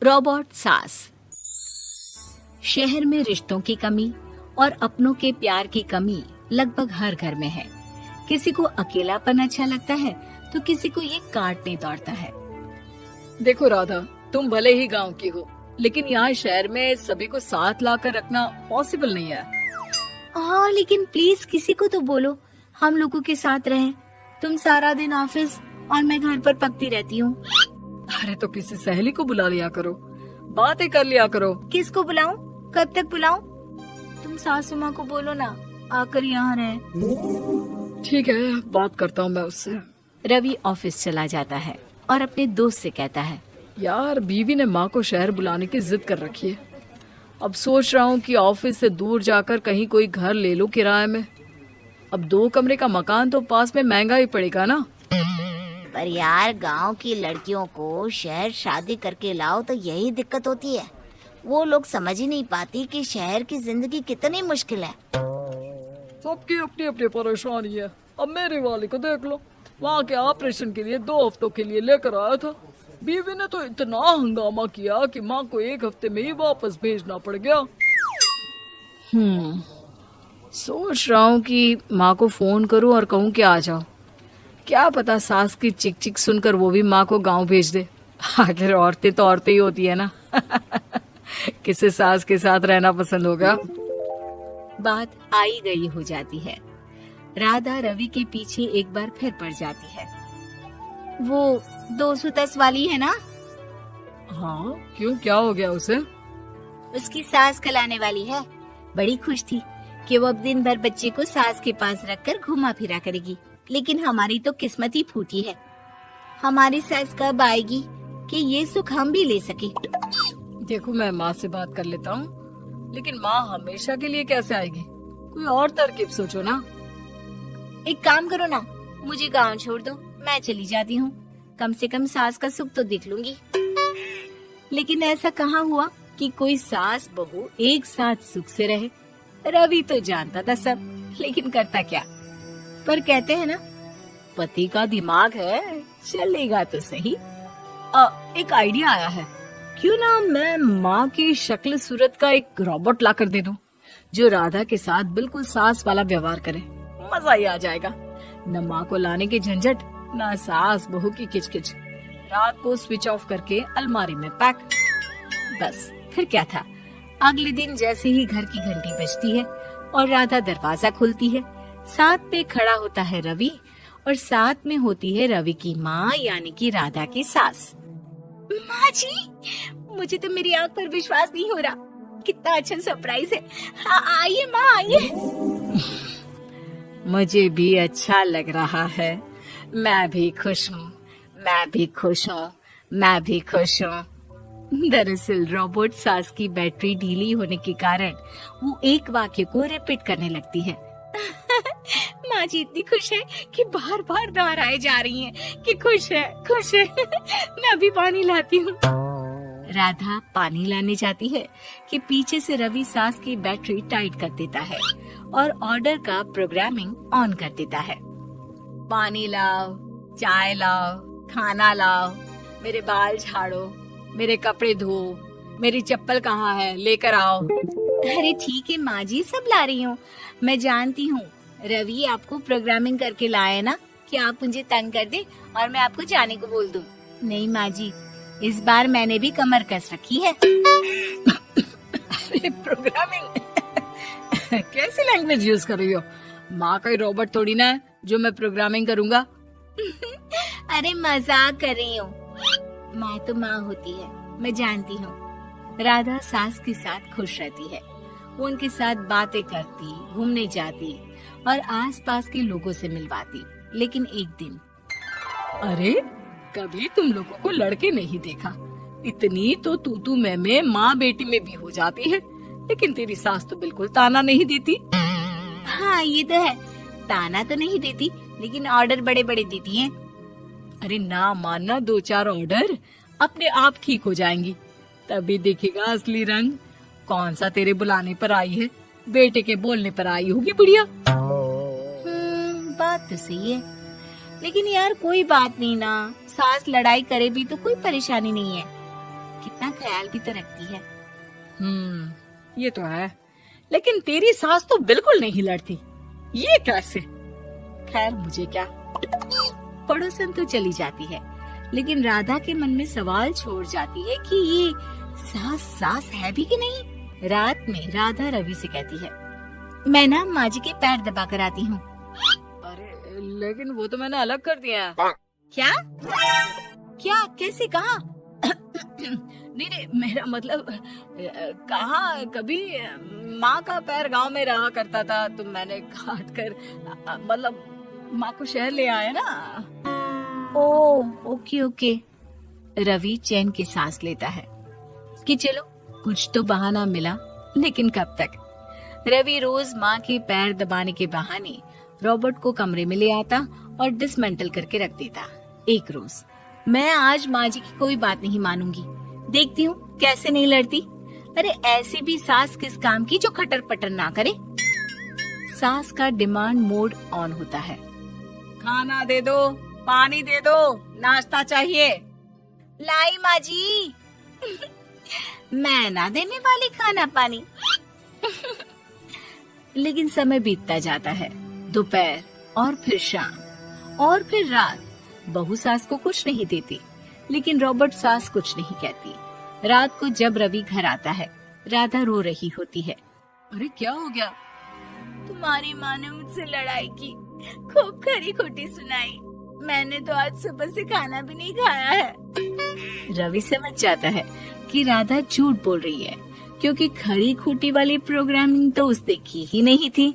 Robot सास। शहर में रिश्तों की कमी और अपनों के प्यार की कमी लगभग हर घर में है। किसी को अकेलापन अच्छा लगता है तो किसी को ये काटने दौड़ता है। देखो राधा, तुम भले ही गांव की हो, लेकिन यहाँ शहर में सभी को साथ लाकर रखना पॉसिबल नहीं है। हाँ, लेकिन प्लीज किसी को तो बोलो हम लोगों के साथ रहें। तुम सारा दिन ऑफिस और मैं घर पर पकती रहती हूँ। अरे तो किसी सहेली को बुला लिया करो, बातें कर लिया करो। किसको बुलाऊं? कब तक बुलाऊं? तुम सासू माँ को बोलो ना आकर यहाँ रहे। ठीक है, बात करता हूँ मैं उससे। रवि ऑफिस चला जाता है और अपने दोस्त से कहता है, यार बीवी ने माँ को शहर बुलाने की जिद कर रखी है। अब सोच रहा हूँ कि ऑफिस से दूर जाकर कहीं कोई घर ले लो किराए में। अब 2 कमरे का मकान तो पास में महंगा ही पड़ेगा ना। पर यार गांव की लड़कियों को शहर शादी करके लाओ तो यही दिक्कत होती है। वो लोग समझ ही नहीं पाती कि शहर की जिंदगी कितनी मुश्किल है। सबकी अपनी अपनी परेशानी है। अब मेरी वाली को देख लो, वहाँ के ऑपरेशन के लिए 2 हफ्तों के लिए लेकर आया था। बीवी ने तो इतना हंगामा किया कि माँ को 1 हफ्ते में ही वापस भेजना पड़ गया। सोच रहा हूँ कि माँ को फोन करूँ और कहूँ कि आ जाओ। क्या पता सास की चिक चिक सुनकर वो भी माँ को गांव भेज दे। आखिर औरतें तो औरतें ही होती है ना। किसे सास के साथ रहना पसंद होगा। बात आई गई हो जाती है। राधा रवि के पीछे एक बार फिर पड़ जाती है। वो 210 वाली है ना? हाँ, क्यों, क्या हो गया उसे? उसकी सास कलाने वाली है। बड़ी खुश थी कि वो अब दिन भर बच्चे को सास के पास रखकर घुमा फिरा करेगी। लेकिन हमारी तो किस्मत ही फूटी है। हमारी सास कब आएगी कि ये सुख हम भी ले सके? देखो, मैं माँ से बात कर लेता हूँ, लेकिन माँ हमेशा के लिए कैसे आएगी? कोई और तरकीब सोचो ना। एक काम करो ना, मुझे गांव छोड़ दो, मैं चली जाती हूँ। कम से कम सास का सुख तो देख लूंगी। लेकिन ऐसा कहाँ हुआ कि कोई सास बहू एक साथ सुख से रहे। रवि तो जानता था सब, लेकिन करता क्या। पर कहते हैं ना, पति का दिमाग है, चलेगा तो सही। एक आइडिया आया है। क्यों ना मैं माँ की शक्ल सूरत का एक रोबोट ला कर दे दूं, जो राधा के साथ बिल्कुल सास वाला व्यवहार करे। मजा ही आ जाएगा। न माँ को लाने की झंझट, न सास बहू की किचकिच। रात को स्विच ऑफ करके अलमारी में पैक। बस फिर क्या था। अगले दिन जैसे ही घर की घंटी बजती है और राधा दरवाजा खोलती है, साथ पे खड़ा होता है रवि और साथ में होती है रवि की माँ यानी कि राधा की सास। माँ जी, मुझे तो मेरी आंख पर विश्वास नहीं हो रहा। कितना अच्छा सरप्राइज है। आइए माँ, आइए। मुझे भी अच्छा लग रहा है। मैं भी खुश हूँ, मैं भी खुश हूँ, मैं भी खुश हूँ। दरअसल रोबोट सास की बैटरी ढीली होने के कारण वो एक वाक्य को रिपीट करने लगती है। माँ जी इतनी खुश है कि बार बार दोहराए जा रही हैं कि खुश है, खुश है। मैं अभी पानी लाती हूँ। राधा पानी लाने जाती है कि पीछे से रवि सास की बैटरी टाइट कर देता है और ऑर्डर का प्रोग्रामिंग ऑन कर देता है। पानी लाओ, चाय लाओ, खाना लाओ, मेरे बाल झाड़ो, मेरे कपड़े धो, मेरी चप्पल कहाँ है, लेकर आओ। अरे ठीक है माँ जी, सब ला रही हूँ। मैं जानती हूँ रवि आपको प्रोग्रामिंग करके लाया ना कि आप मुझे तंग कर दे और मैं आपको जाने को बोल दूँ। नहीं माँ जी, इस बार मैंने भी कमर कस रखी है। प्रोग्रामिंग कैसी लैंग्वेज यूज कर रही हो? माँ का रोबोट थोड़ी ना है जो मैं प्रोग्रामिंग करूँगा। अरे मजाक कर रही हूँ। माँ तो माँ होती है, मैं जानती हूँ। राधा सास के साथ खुश रहती है। वो उनके साथ बातें करती, घूमने जाती और आसपास के लोगों से मिलवाती। लेकिन एक दिन, अरे कभी तुम लोगों को लड़के नहीं देखा। इतनी तो तू मैं माँ बेटी में भी हो जाती है, लेकिन तेरी सास तो बिल्कुल ताना नहीं देती। हाँ ये तो है, ताना तो नहीं देती लेकिन ऑर्डर बड़े बड़े देती हैं। अरे ना मानना, 2-4 ऑर्डर अपने आप ठीक हो जाएंगी। तभी देखेगा असली रंग। कौन सा तेरे बुलाने पर आई है, बेटे के बोलने पर आई होगी बुढ़िया। बात तो सही है, लेकिन यार कोई बात नहीं ना, सास लड़ाई करे भी तो कोई परेशानी नहीं है। कितना ख्याल भी तो रखती है। ये तो है, लेकिन तेरी सास तो बिल्कुल नहीं लड़ती, ये कैसे? खैर मुझे क्या। पड़ोसन तो चली जाती है, लेकिन राधा के मन में सवाल छोड़ जाती है कि ये सास है भी कि नहीं। रात में राधा रवि से कहती है, मैं ना माँ जी के पैर दबा कर आती हूँ। अरे लेकिन वो तो मैंने अलग कर दिया है। क्या क्या कैसे कहा? नहीं, मेरा मतलब कहा कभी माँ का पैर गांव में रहा करता था, तो मैंने काट कर मतलब माँ को शहर ले आया ना। Okay okay. रवि चैन की सांस लेता है कि चलो कुछ तो बहाना मिला, लेकिन कब तक। रवि रोज माँ के पैर दबाने के बहाने रॉबर्ट को कमरे में ले आता और डिसमेंटल करके रख देता। एक रोज, मैं आज माँ जी की कोई बात नहीं मानूंगी, देखती हूँ कैसे नहीं लड़ती। अरे ऐसी भी सास किस काम की जो खटर पटर ना करे। सास का डिमांड मोड ऑन होता है। खाना दे दो, पानी दे दो, नाश्ता चाहिए। लाई माँ जी। मैं ना देने वाली खाना पानी। लेकिन समय बीतता जाता है, दोपहर और फिर शाम और फिर रात। बहू सास को कुछ नहीं देती, लेकिन रॉबर्ट सास कुछ नहीं कहती। रात को जब रवि घर आता है, राधा रो रही होती है। अरे क्या हो गया? तुम्हारी माँ ने मुझसे लड़ाई की, खूब खरी खोटी सुनाई। मैंने तो आज सुबह से खाना भी नहीं खाया है। रवि समझ जाता है कि राधा झूठ बोल रही है, क्योंकि खरी खोटी वाली प्रोग्रामिंग तो उसने की ही नहीं थी।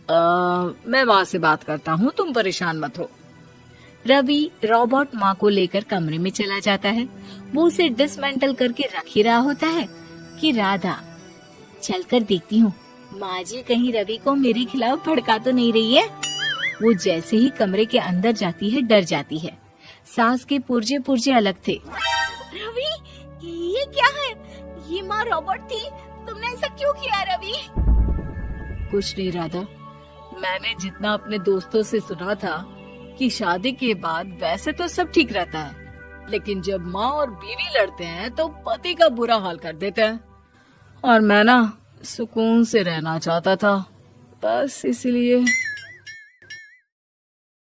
मैं माँ से बात करता हूँ, तुम परेशान मत हो। रवि रॉबर्ट माँ को लेकर कमरे में चला जाता है। वो उसे डिसमेंटल करके रख ही रहा होता है कि राधा, चलकर देखती हूँ माँ जी कहीं रवि को मेरे खिलाफ भड़का तो नहीं रही है। वो जैसे ही कमरे के अंदर जाती है, डर जाती है। सास के पुर्जे पुर्जे अलग थे। रवि, ये क्या है? ये माँ रॉबर्ट थी, तुमने ऐसा क्यों किया रवि? कुछ नहीं राधा, मैंने जितना अपने दोस्तों से सुना था कि शादी के बाद वैसे तो सब ठीक रहता है, लेकिन जब माँ और बीवी लड़ते हैं तो पति का बुरा हाल कर देते हैं। और मैं ना सुकून से रहना चाहता था, बस इसलिए।